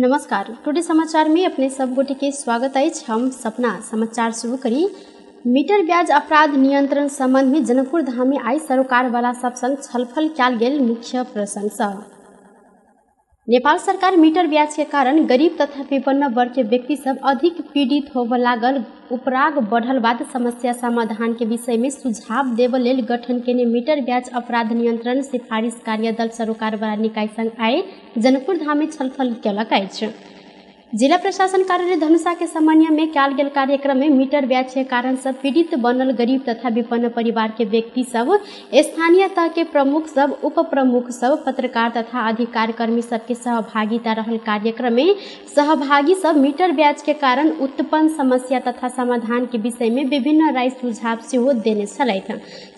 नमस्कार, टुडे समाचार में अपने सब गोटे के स्वागत है। हम सपना समाचार शुरू करी। मीटर ब्याज अपराध नियंत्रण संबंध में जनकपुर धाम में आई सरोकार वाला सब संग छलफल कैल गेल। मुख्य प्रशंसा नेपाल सरकार मीटर ब्याज के कारण गरीब तथा विपन्न वर्ग के व्यक्ति सब अधिक पीड़ित होबे लागल उपराग बढ़ल बाद समस्या समाधान के विषय में सुझाव देवे लेल गठन केने मीटर ब्याज अपराध नियंत्रण सिफारिश कार्यदल सरोकार वाला निकाय संग आए जनकपुर धाम में छलफल केलक अछि। जिला प्रशासन कार्यालय धनुषा के समन्वय में कैल गेल कार्यक्रम में मीटर ब्याज के कारण सब पीड़ित बनल गरीब तथा विपन्न परिवार के व्यक्ति सब, स्थानीय तह के प्रमुख सब, उप प्रमुख सब, पत्रकार तथा अधिकार कर्मी सब के सहभागिता रहल। कार्यक्रम में सहभागी सब मीटर ब्याज के कारण उत्पन्न समस्या तथा समाधान के विषय में विभिन्न राय सुझाव सेहो देने छलैथ।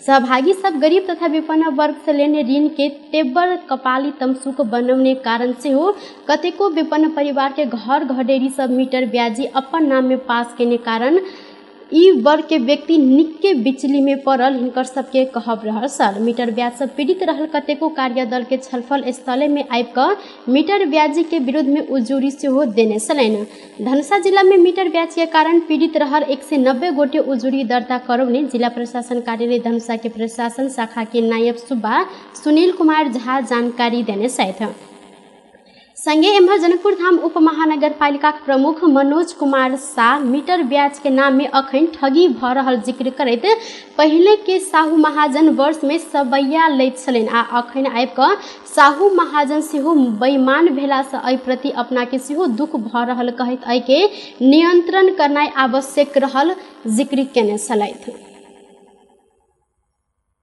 सहभागी सब गरीब तथा विपन्न वर्ग से लेने ऋण के टेबर कपाली तमसुक बनौने कारण सेहो कतेको विपन्न परिवार के घर घडेरी सब मीटर ब्याजी अपन नाम में पास केने कारण ई वर्ग के व्यक्ति निक्के बिचली में पड़ल। हिनकर सबके कहब रहल सर मीटर ब्याज से पीड़ित रहल कतेको कार्यदल के छलफल स्थले में आबि कऽ मीटर ब्याजी के विरोध में उजूरी सेहो देने छलैन। धनुषा जिला में मीटर ब्याज के कारण पीड़ित रहल 190 गोटे उजूरी दर्ता करौने जिला प्रशासन कार्यालय धनुषा के प्रशासन शाखा के नायब सुब्बा सुनील कुमार झा जानकारी देने छथि। संगे एम्हर जनकपुर धाम उप महानगर पालिका प्रमुख मनोज कुमार शाह मीटर ब्याज के नाम में अखन ठगी भ रहल जिक्र करैत पहले के साहू महाजन वर्ष में सबैया लैत छलैन आ अखन आबि कऽ साहू महाजन सेहो बेईमान भेला से एहि प्रति अपना के सेहो दुख भ रहल कहैत एहि के नियंत्रण करनाइ आवश्यक रहल जिक्र केने छलैथ।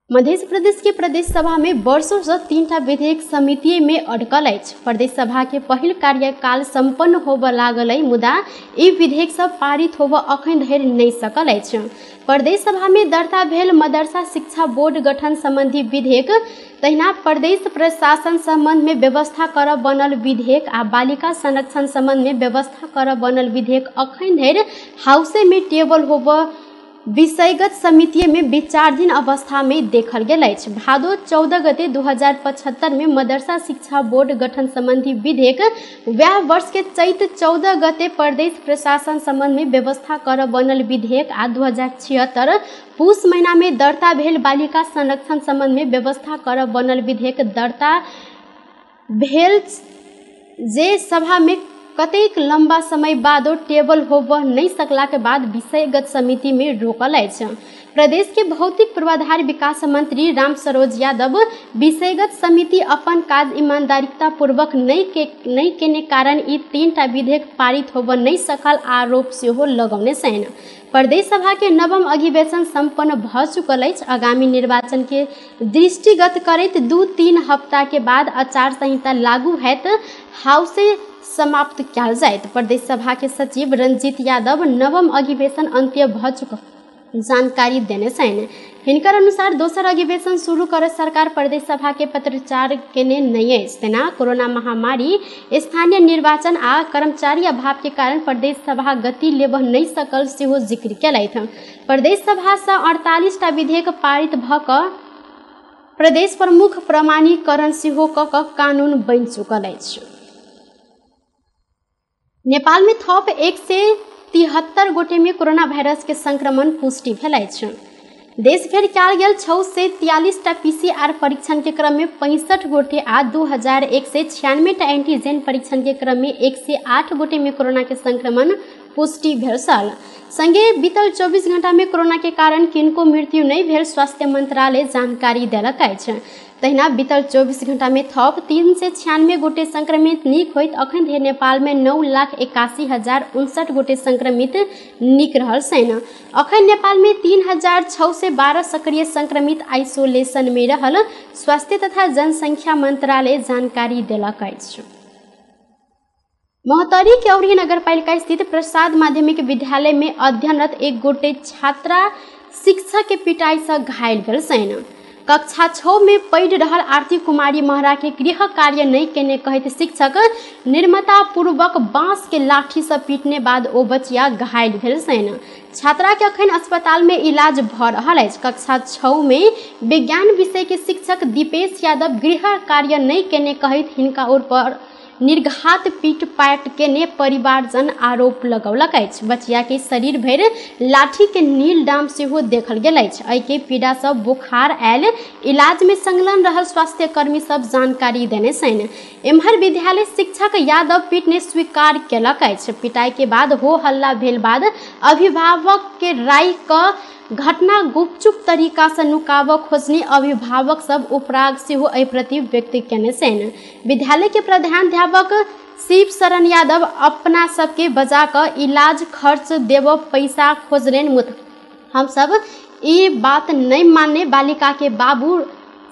मध्य प्रदेश के प्रदेश सभा में वर्षों से 3टा विधेयक समिति में अटकल अछि। प्रदेश सभा के पहिल कार्यकाल संपन्न होबे लागल है, मुदा ई विधेयक सब पारित होबे अखन धरि नहीं सकल अछि। प्रदेश सभा में दर्ता भेल मदरसा शिक्षा बोर्ड गठन संबंधी विधेयक, तहिना प्रदेश प्रशासन संबंध में व्यवस्था करब बनल विधेयक आ बालिका संरक्षण संबंध में व्यवस्था करब बनल विधेयक अखन धरि हाउसे में टेबल होबे विषयगत समिति में विचाराधीन अवस्था में देखल गेल अछि। भादो 14 गते 2075 में मदरसा शिक्षा बोर्ड गठन संबंधी विधेयक, वह वर्ष के चैत 14 गते प्रदेश प्रशासन संबंध में व्यवस्था करब बनल विधेयक आ 2076 पूस महीना में दर्ता भेल बालिका संरक्षण संबंध में व्यवस्था करब बनल विधेयक दर्ता भेल जे सभा में कतेक लंबा समय बादो टेबल होबे नहीं सकला के बाद विषयगत समिति में रोकल अछि। प्रदेश के भौतिक पूर्वाधार विकास मंत्री राम सरोज यादव विषयगत समिति अपन काज ईमानदारीता पूर्वक नहीं केने कारण ई 3टा विधेयक पारित होबे नहीं सकल आरोप सेहो लगौने छनि। प्रदेश सभा के नवम अधिवेशन संपन्न भ चुकल अछि। आगामी निर्वाचन के दृष्टिगत करैत 2-3 हफ्ता के बाद आचार संहिता लागू हैत, हाउसे समाप्त कयल जायत। प्रदेश सभा के सचिव रंजीत यादव नवम अधिवेशन अंत्य भ चुकल जानकारी देने छनि। हिनकर अनुसार दोसर अधिवेशन शुरू कर सरकार प्रदेश सभा के पत्राचार केने नहीं अछि। तेना कोरोना महामारी, स्थानीय निर्वाचन आ कर्मचारी अभाव के कारण प्रदेश सभा गति लेबऽ नहीं सकल सेहो जिक्र केलथि। प्रदेश सभा से 48टा विधेयक पारित भ कऽ प्रदेश प्रमुख प्रमाणीकरण सेहो कऽ कऽ कानून बनि चुकल अछि। नेपाल में थप 173 गोटे में कोरोना वायरस के संक्रमण पुष्टि भेल अछि। देश भरि कयल गेल 643टा PCR परीक्षण के क्रम में 65 गोटे आ 2196टा एंटीजन परीक्षण के क्रम में 108 गोटे में कोरोना के संक्रमण पुष्टि भेल छल। संगे बीतल 24 घंटा में कोरोना के कारण किनको मृत्यु नहीं भेल स्वास्थ्य मंत्रालय जानकारी देलक अछि। तहिना बीतल 24 घंटा में थप 396 गोटे संक्रमित नीक होइत अखन धरि नेपाल में 9,81,059 गोटे संक्रमित नीक रहल छनि। अखन नेपाल में 3,612 सक्रिय संक्रमित आइसोलेशन में रहल स्वास्थ्य तथा जनसंख्या मंत्रालय जानकारी देलक अछि। मोहतरी केवरी नगरपालिका स्थित प्रसाद माध्यमिक विद्यालय में अध्ययनरत एक गोटे छात्रा शिक्षक के पिटाई से घायल भेल छनि। कक्षा 6 में पढ़ि रहल आरती कुमारी महरा के गृह कार्य नहीं केने कहैत शिक्षक निर्मता पूर्वक बांस के लाठी से पीटने बाद ओ बचिया घायल भेल छनि। छात्रा के अखन अस्पताल में इलाज भ रहल अछि। कक्षा 6 में विज्ञान विषय के शिक्षक दीपेश यादव गृह कार्य नहीं केने कहैत हिनका ओर पर निर्घात पीट-पाट केने परिवारजन आरोप लगौलक अछि। बचिया के शरीर भरि लाठी के नील डाम सेहो देखल गेल अछि। एहि के पीड़ा सँ बुखार आयल, इलाज में संलग्न रहल स्वास्थ्य कर्मी सब जानकारी देने छनि। एम्हर विद्यालय शिक्षक यादव पीठ ने स्वीकार केलक अछि। पिटाई के बाद हो हल्ला भेल बाद अभिभावक के राय क घटना गुपचुप तरीका से नुकाबऽ खोजने अभिभावक सब उपराग सेहो एहि प्रति व्यक्त केने छनि। विद्यालय के प्रधानाध्यापक शिव शरण यादव अपना सबके बजा क इलाज खर्च देव पैसा खोजलेन मुत हम सब ई बात नहीं मानने बालिका के बाबू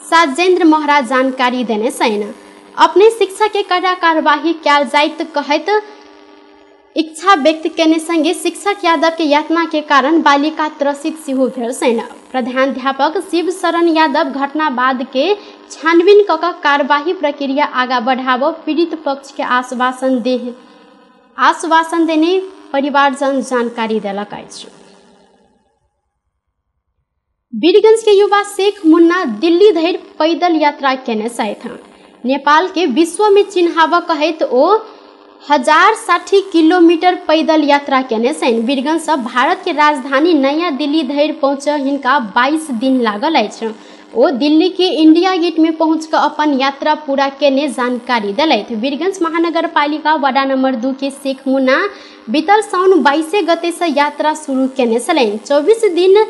साजेंद्र महरा जानकारी देने छनि। अपने शिक्षक के कड़ा कार्यवाही कयल जाइत कहैत इच्छा व्यक्त केने संगे शिक्षक यादव के यातना के कारण बालिका त्रसित सेहो भेल छनि। प्रधानाध्यापक शिव शरण यादव घटना बाद के छानबीन क क कार्यवाही प्रक्रिया आगा बढ़ाबऽ पीड़ित पक्ष के आश्वासन देने परिवारजन जानकारी देलक अछि। वीरगंज के युवा शेख मुन्ना दिल्ली धरि पैदल यात्रा केने छथि। नेपाल के विश्व में चिन्हाबऽ कहैत ओ 1060 किलोमीटर पैदल यात्रा केने छनि। वीरगंज से भारत के राजधानी नया दिल्ली धरि पहुँचऽ हिनका 22 दिन लागल अछि। ओ दिल्ली के इंडिया गेट में पहुँच कर अपन यात्रा पूरा केने जानकारी देलथि। वीरगंज महानगर पालिका वार्ड नंबर 2 के शेख मुन्ना बीतल साउन 22 गते से यात्रा शुरू केने छलनि। 24 दिन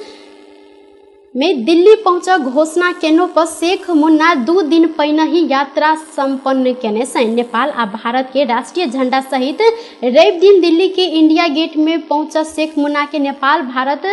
में दिल्ली पहुंचा घोषणा केनो पर शेख मुन्ना 2 दिन पहिने ही यात्रा संपन्न केने छनि। नेपाल आ भारत के राष्ट्रीय झंडा सहित रवि दिन दिल्ली के इंडिया गेट में पहुंचा शेख मुन्ना के नेपाल भारत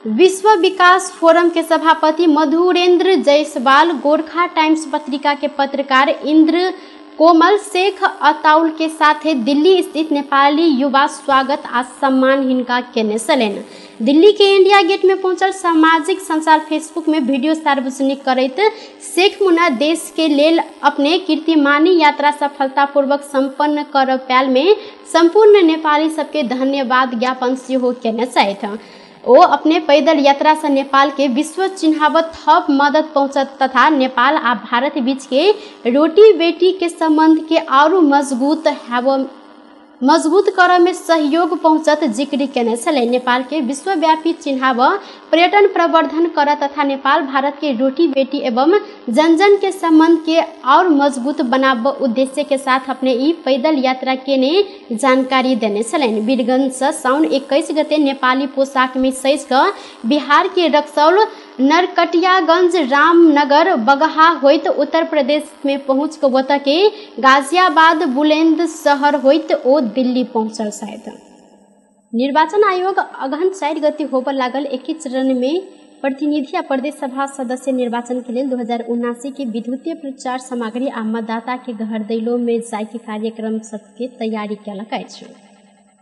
विश्व विकास फोरम के सभापति मधुरेंद्र जायसवाल, गोरखा टाइम्स पत्रिका के पत्रकार इंद्र कोमल शेख अताउल के साथ दिल्ली स्थित नेपाली युवा स्वागत आ सम्मान हिनका केने छलनि। दिल्ली के इंडिया गेट में पहुंचल सामाजिक संचार फेसबुक में वीडियो सार्वजनिक करैत शेख मुन्ना देश के लेल अपने कीर्तिमानी यात्रा सफलतापूर्वक संपन्न कर पायल में संपूर्ण नेपाली सबके धन्यवाद ज्ञापन सेहो केने छथि। ओ अपने पैदल यात्रा से नेपाल के विश्व चिन्हावत थप मदद पहुंचत तथा नेपाल आ भारत बीच के रोटी बेटी के संबंध के और मजबूत करऽ में सहयोग पहुंचत जिक्र केने छलै। नेपाल के विश्वव्यापी चिन्हाव पर्यटन प्रवर्धन कर तथा नेपाल भारत के रोटी बेटी एवं जन जन के संबंध के और मजबूत बनाव उद्देश्य के साथ अपने ई पैदल यात्रा केने जानकारी देने छलनि। वीरगंज से साउन 21 गते नेपाली पोशाक में सज क बिहार के रक्सौल, नरकटियागंज, रामनगर, बगहा होइत उत्तर प्रदेश में पहुंच क ओतऽ के गाजियाबाद, बुलंदशहर होइत ओ दिल्ली पहुंचल छथि। निर्वाचन आयोग अगहन 4 गते होबऽ लागल एके चरण में प्रतिनिधि आ प्रदेश सभा सदस्य निर्वाचन के लेल 2079 के विद्युतीय प्रचार सामग्री आ मतदाता के घर दैलो में जाय के कार्यक्रम सबके तैयारी केलक अछि।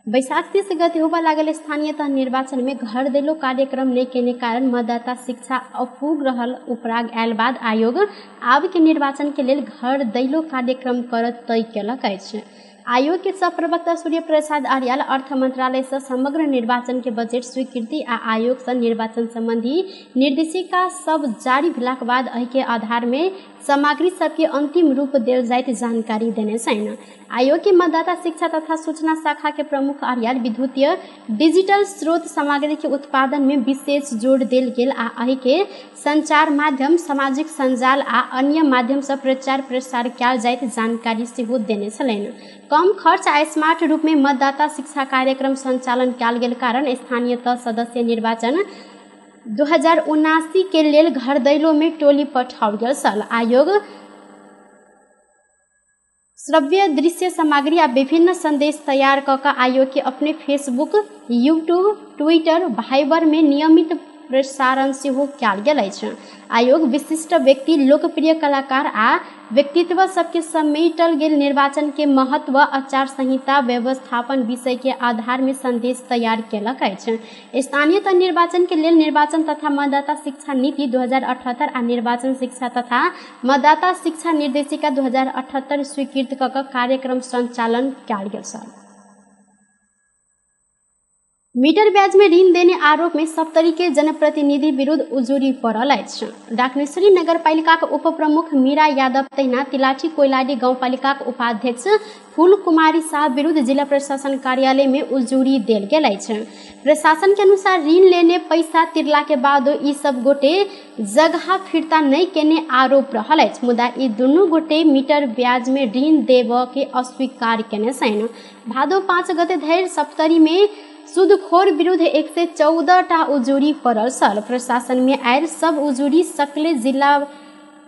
बैसाख 30 गते होबऽ लागल स्थानीय तह निर्वाचन में घर दैलो कार्यक्रम नहीं केने कारण मतदाता शिक्षा अपूर्ण रहल। उपराग आयल बाद आयोग आब के निर्वाचन के लेल घर दैलो कार्यक्रम करत तय केलक अछि। आयोग के सह प्रवक्ता सूर्य प्रसाद आर्याल अर्थ मंत्रालय से समग्र निर्वाचन के बजट स्वीकृति आ आयोग से निर्वाचन संबंधी निर्देशिका सब जारी भेलाक बाद एहि के आधार में सामग्री सबके अंतिम रूप देल जाइत जानकारी देने छनि। आयोग के मतदाता शिक्षा तथा सूचना शाखा के प्रमुख आर्याल विद्युतीय डिजिटल स्रोत सामग्री के उत्पादन में विशेष जोर देल गेल आ एहि के संचार माध्यम, सामाजिक संजाल आ अन्य माध्यम से प्रचार प्रसार कयल जाइत जानकारी सेहो देने छलनि। कम खर्च आ स्मार्ट रूप में मतदाता शिक्षा कार्यक्रम संचालन कयल गेल कारण स्थानीय तह सदस्य निर्वाचन 2079 के लेल घर दैलो में टोली पठाओल गेल छल। आयोग श्रव्य दृश्य सामग्री आ विभिन्न संदेश तैयार क के आयोग के अपने फेसबुक, यूट्यूब, ट्विटर, वाइबर में नियमित प्रसारण सेहो कयल गेल अछि। आयोग विशिष्ट व्यक्ति, लोकप्रिय कलाकार आ व्यक्तित्व सबके समेटल गेल निर्वाचन के महत्व, आचार संहिता व्यवस्थापन विषय के आधार में संदेश तैयार केलक अछि। स्थानीय तह निर्वाचन के लेल निर्वाचन तथा मतदाता शिक्षा नीति 2078 आ निर्वाचन शिक्षा तथा मतदाता शिक्षा निर्देशिका 2078 स्वीकृत क के कार्यक्रम संचालन कयल गेल छल। मीटर ब्याज में ऋण देने आरोप में सप्तरी के जनप्रतिनिधि विरुद्ध उजुरी पड़ल अछि। डाकनेश्वरी नगर पालिका उप प्रमुख मीरा यादव तहिना तिलाठी कोइलाडी गाँव पालिका उपाध्यक्ष फूल कुमारी शाह विरुद्ध जिला प्रशासन कार्यालय में उजुरी देल गेल अछि। प्रशासन के अनुसार ऋण लेने पैसा तिरला के बाद ई सब गोटे जगह फिरता नहीं केने आरोप रहल अछि। मुदा ई दुनू गोटे मीटर ब्याज में ऋण देब के अस्वीकार केने छनि। भादो 5 गते धरि सप्तरी में सूदखोर विरुद्ध 114 टा उजुरी पड़ल छल। प्रशासन में आयल सब उजुरी सकले जिला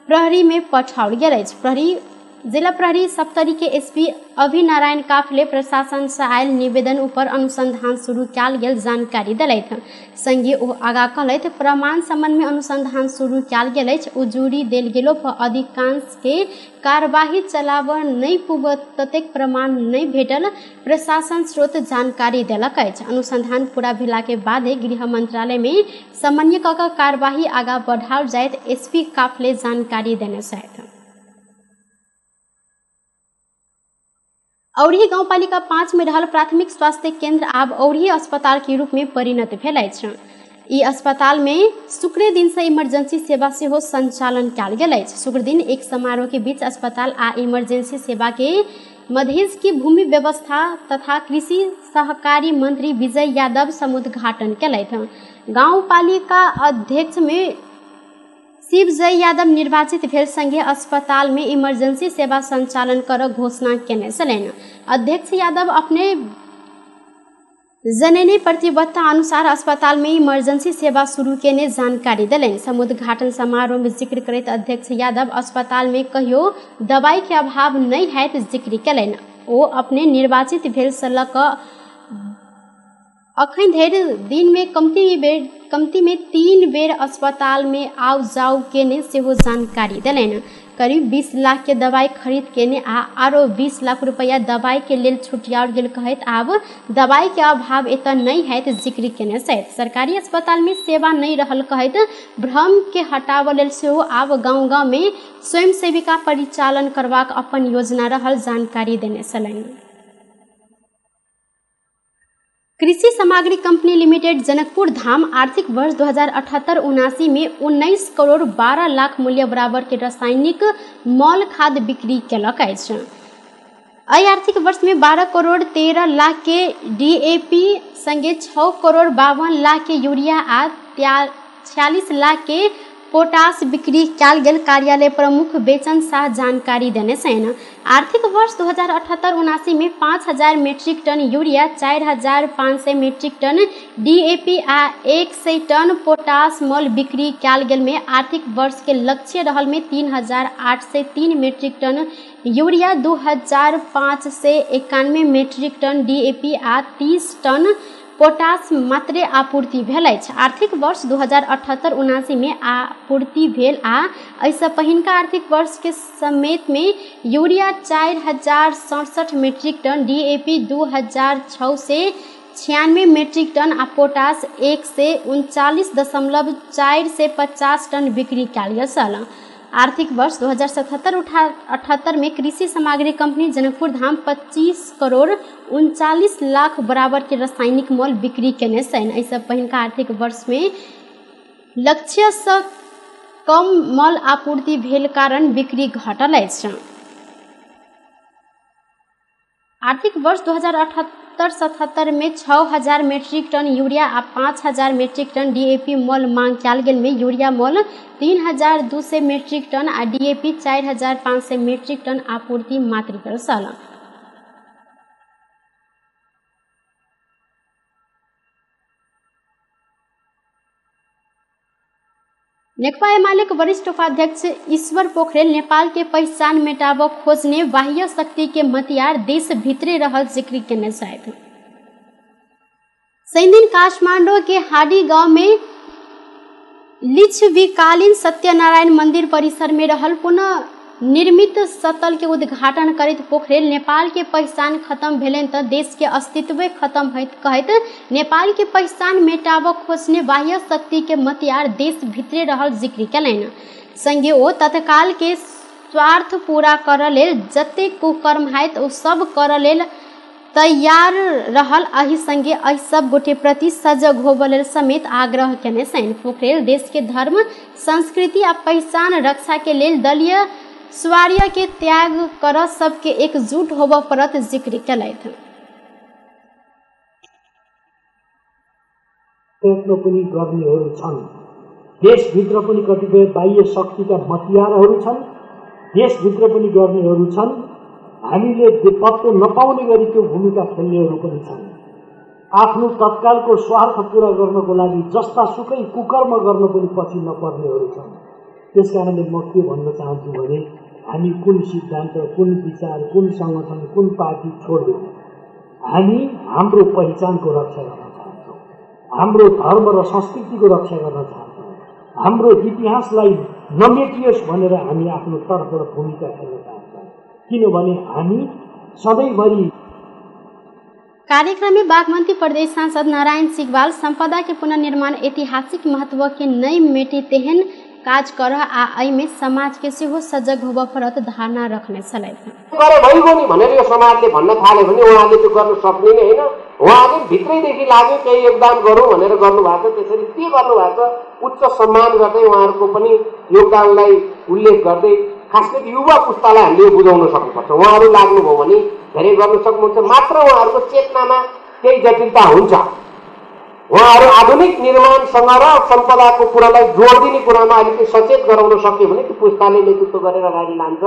प्रहरी में पठाओल गेल अछि। जिला प्रहरी सप्तरी के एसपी अभिनारायण काफले प्रशासन से आयल निवेदन ऊपर अनुसंधान शुरू कयल गेल जानकारी दिलथि। संगे ओ आगा कहलथि प्रमाण संबंध में अनुसंधान शुरू कयल गेल अछि। उजुरी देल गेलो पर अधिकांश के कार्यवाही चलाब नहीं पुगत ततेक प्रमाण नहीं भेटल प्रशासन स्रोत जानकारी देलक अछि। अनुसंधान पूरा भेला के बाद गृह मंत्रालय में समन्वय क के कार्यवाही आगा बढ़ाओल जायत एसपी काफले जानकारी देने छथि। औरही गाँव पालिका 5 में रहल प्राथमिक स्वास्थ्य केंद्र आब औरही अस्पताल के रूप में परिणत भेल अछि। ई अस्पताल में शुक्र दिन से इमरजेंसी सेवा से हो संचालन कयल गेल अछि। शुक्र दिन एक समारोह के बीच अस्पताल आ इमरजेंसी सेवा के मधेश की भूमि व्यवस्था तथा कृषि सहकारी मंत्री विजय यादव समुद्घाटन कयलथि। गाँव पालिका अध्यक्ष में शिवजय यादव निर्वाचित भेल संगे अस्पताल में इमरजेंसी सेवा संचालन कर घोषणा केने छलनि। अध्यक्ष यादव अपने जननी प्रतिबद्धता अनुसार अस्पताल में इमरजेंसी सेवा शुरू केने जानकारी दिलनि। समुद्घाटन समारोह में जिक्र करैत अध्यक्ष यादव अस्पताल में कहियो दवाई के अभाव नहीं हैत जिक्र केलनि। ओ अपने निर्वाचित भेल से लऽ कऽ अखन धरि दिन में कमती में 3 बेर अस्पताल में आउ जाउ केने सेहो जानकारी दिलनि। करीब 20 लाख के दवाई खरीद केने आरो 20 लाख रुपया दवाई के लेल छुटियाओल गेल कहैत आब दवाई के अभाव एतऽ नहीं हैत जिक्र केने छथि। सरकारी अस्पताल में सेवा नहीं रहल कहैत भ्रम के हटाव लेल सेहो आब गाँव में स्वयं सेविका परिचालन करबाक अपन योजना रहल जानकारी देने छलनि। कृषि सामग्री कंपनी लिमिटेड जनकपुर धाम आर्थिक वर्ष 2078-79 में 19 करोड़ 12 लाख मूल्य बराबर के रासायनिक मॉल खाद बिक्री केलक अछि। एहि आर्थिक वर्ष में 12 करोड़ 13 लाख के डीएपी संगे 6 करोड़ 52 लाख के यूरिया आ 46 लाख के पोटास बिक्री कयल गेल कार्यालय प्रमुख बेचन शाह जानकारी देने छनि। आर्थिक वर्ष 2078-79 में 5000 metric ton urea, 4500 metric ton DAP आ 100 टन पोटास मॉल बिक्री कयल गेल में आर्थिक वर्ष के लक्ष्य रहल में 3803 metric ton urea, 2591 metric ton DAP आ 30 टन पोटास मात्रे आपूर्ति भेल अछि। आर्थिक वर्ष 2078-79 में आपूर्ति भेल आ एहिसँ पहिनका आर्थिक वर्ष के समेत में urea 4067 metric ton, DAP 2696 metric ton आ पोटास 139.4 से 50 टन बिक्री कयल गेल छल। आर्थिक वर्ष 2077-78 में कृषि सामग्री कंपनी जनकपुर धाम 25 करोड़ 39 लाख बराबर के रासायनिक मॉल बिक्री केने छनि। एहिसँ पहिनका आर्थिक वर्ष में लक्ष्य से कम मॉल आपूर्ति भेल कारण बिक्री घटल अछि। आर्थिक वर्ष 2078-77 में 6000 मीट्रिक टन यूरिया आ 5000 मीट्रिक टन डीएपी मॉल मांग कयल गेल में यूरिया मॉल 3200 मीट्रिक टन आ डीएपी 4500 मीट्रिक टन आपूर्ति मात्र भेल छल। नेकपा एमाले के वरिष्ठ उपाध्यक्ष ईश्वर पोखरेल नेपाल के पहचान मेटाब खोजने बाह्य शक्ति के मतियार देश भीतरे रहल जिक्र केने छथि। शनि दिन काठमांडू के हाडी गांव में लिच्छविकालीन सत्यनारायण मंदिर परिसर में रहल पुनः निर्मित शतल के उद्घाटन करैत पोखरेल नेपाल के पहचान खत्म भेलन त देश के अस्तित्व खत्म होइत कहैत नेपाल के पहचान मेटाब खोजने बाह्य शक्ति के मतियार देश भीतरे रहल जिक्र केलनि। संगे ओ तत्काल के स्वार्थ पूरा करऽ लेल जतेक कुकर्म हैत ओ सब करऽ लेल तैयार रहल। एहि संगे एहि सब गोटे प्रति सजग होबय लेल समेत आग्रह केने छनि। पोखरेल देश के धर्म, संस्कृति आ पहचान रक्षा के लेल दलीय स्वार्थ के त्याग कर सबके एकजुट होबय पड़त जिक्र केलथि। प्रयत्न पनि गर्नेहरू छन्। देशभित्र पनि कतिपय बाह्य शक्तिका मतियारहरू छन्, देशभित्र पनि गर्नेहरू छन्। हामीले पत्तो नपाउने गरी त्यो भूमिका खेल्नेहरू पनि छन्। आफ्नो तत्कालको स्वार्थ पूरा गर्नको लागि जस्ता सुकै कुकर्म गर्न पनि पछि नपर्नेहरू छन्। त्यसकारणले म के भन्न चाहन्छु भने हामी कुन सिद्धान्त, कुन विचार, कुन सङ्गठन, कुन पार्टी छोड्दैनौँ। हामी हाम्रो पहिचानको रक्षा गर्न चाहन्छौँ, हाम्रो धर्म र संस्कृतिको रक्षा गर्न चाहन्छौँ, हाम्रो इतिहासलाई नमेटियोस् भनेर हामी आफ्नो तर्फबाट भूमिका खेल्न चाहन्छौँ। किनभने हामी सधैँभरि कार्यक्रम में बागमती प्रदेश सांसद नारायण सिगवाल संपदा के पुनर्निर्माण ऐतिहासिक महत्व के नहीं मेटे तेहन काज कर आ एहि में समाज के सेहो सजग होबय पड़त धारणा रखने छलथि। गरे भइगयो नि भनेर यो समाजले भन्न थाल्यो भने उहाँले त्यो गर्न सक्ने नै हैन। उहाँले भित्रैदेखि लाग्यो केही योगदान गरौँ भनेर गर्नुभएको छ। त्यसरी के गर्नुभएको छ, उच्च सम्मान गर्दै उहाँहरूको पनि योगदानलाई उल्लेख गर्दै खास गरी युवा पुस्तालाई हामीले बुझाउन सक्नुपर्छ। उहाँहरू लाग्नुभयो भने धेरै गर्न सक्नुहुन्छ। मात्र उहाँहरूको चेतनामा केही जटिलता हुन्छ। उहाँहरू आधुनिक निर्माणसँग र सम्पदाको कुरालाई जोड दिने कुरामा अलिकति सचेत गराउन सक्यो भने त्यो पुस्ताले नेतृत्व गरेर अगाडि लान्छ।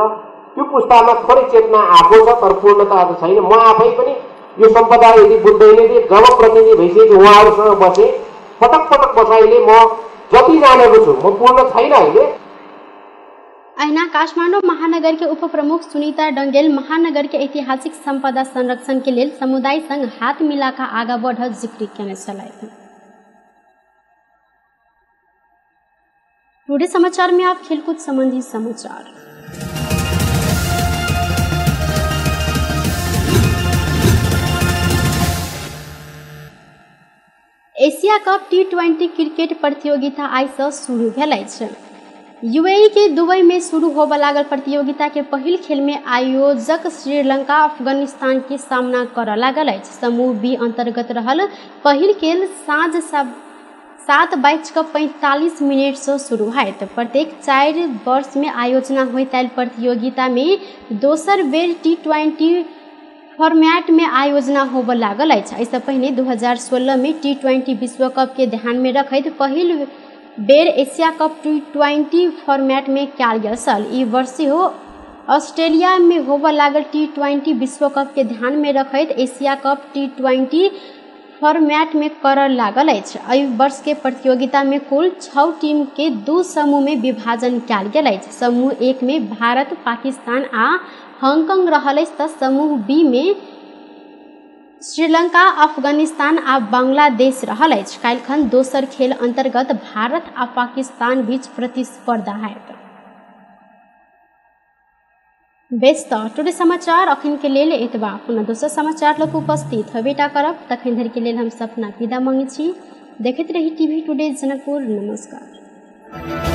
त्यो पुस्तामा थोरै चेतना आएको छ तर पूर्णता आज छैन। म आफै पनि यो सम्पदा यदि बुझ्दैनथे जब प्रतिनिधि भइसकेको उहाँहरूसँग बसेँ, पटक पटक बसाइले म जति जानेको छु, म पूर्ण छैन अहिले। ऐना काठमाडौँ महानगर के उप प्रमुख सुनीता डंगेल महानगर के ऐतिहासिक संपदा संरक्षण के लिए समुदाय संग हाथ मिलाकर आगा बढ़ जिक्र केने छलथि। टुडे समाचार में आप खेलकूद संबंधी समाचार। एशिया कप टी20 क्रिकेट प्रतियोगिता आई से शुरू भेल छै। यूएई के दुबई में शुरू होबय लागल प्रतियोगिता के पहिल खेल में आयोजक श्रीलंका अफगानिस्तान के सामना करऽ लागल अछि। समूह बी अंतर्गत रहल पहिल खेल साँझ 7:45 से शुरू होयत। प्रत्येक 4 वर्ष में आयोजना होइत आयल प्रतियोगिता में दोसर बेर टी20 फॉर्मेट में आयोजना होबय लागल अछि। एहिसँ पहिने 2016 में टी20 विश्व कप के ध्यान में रखैत पहिल बेर एशिया कप टी20 फॉर्मेट में कयल गेल छल। ई वर्ष हो ऑस्ट्रेलिया में होबय लागल टी20 विश्व कप के ध्यान में रखैत एशिया कप टी20 फॉर्मेट में करऽ लागल अछि। एहि वर्ष के प्रतियोगिता में कुल 6 टीम के 2 समूह में विभाजन कयल गेल अछि। समूह 1 में भारत, पाकिस्तान आ हांगकांग रहल अछि तऽ समूह बी में श्रीलंका, अफगानिस्तान आ बांग्लादेश रहल अछि। काल्हिखन दोसर खेल अंतर्गत भारत आ पाकिस्तान बीच प्रतिस्पर्धा होयत। बेस्त टुडे समाचार अखन के लेल एतबा। पुनः दोसर समाचार लोग उपस्थित हेबेटा करब। तखन धरि के लेल हम सपना विदा मांगै छी। देखैत रही टीवी टुडे जनकपुर। नमस्कार।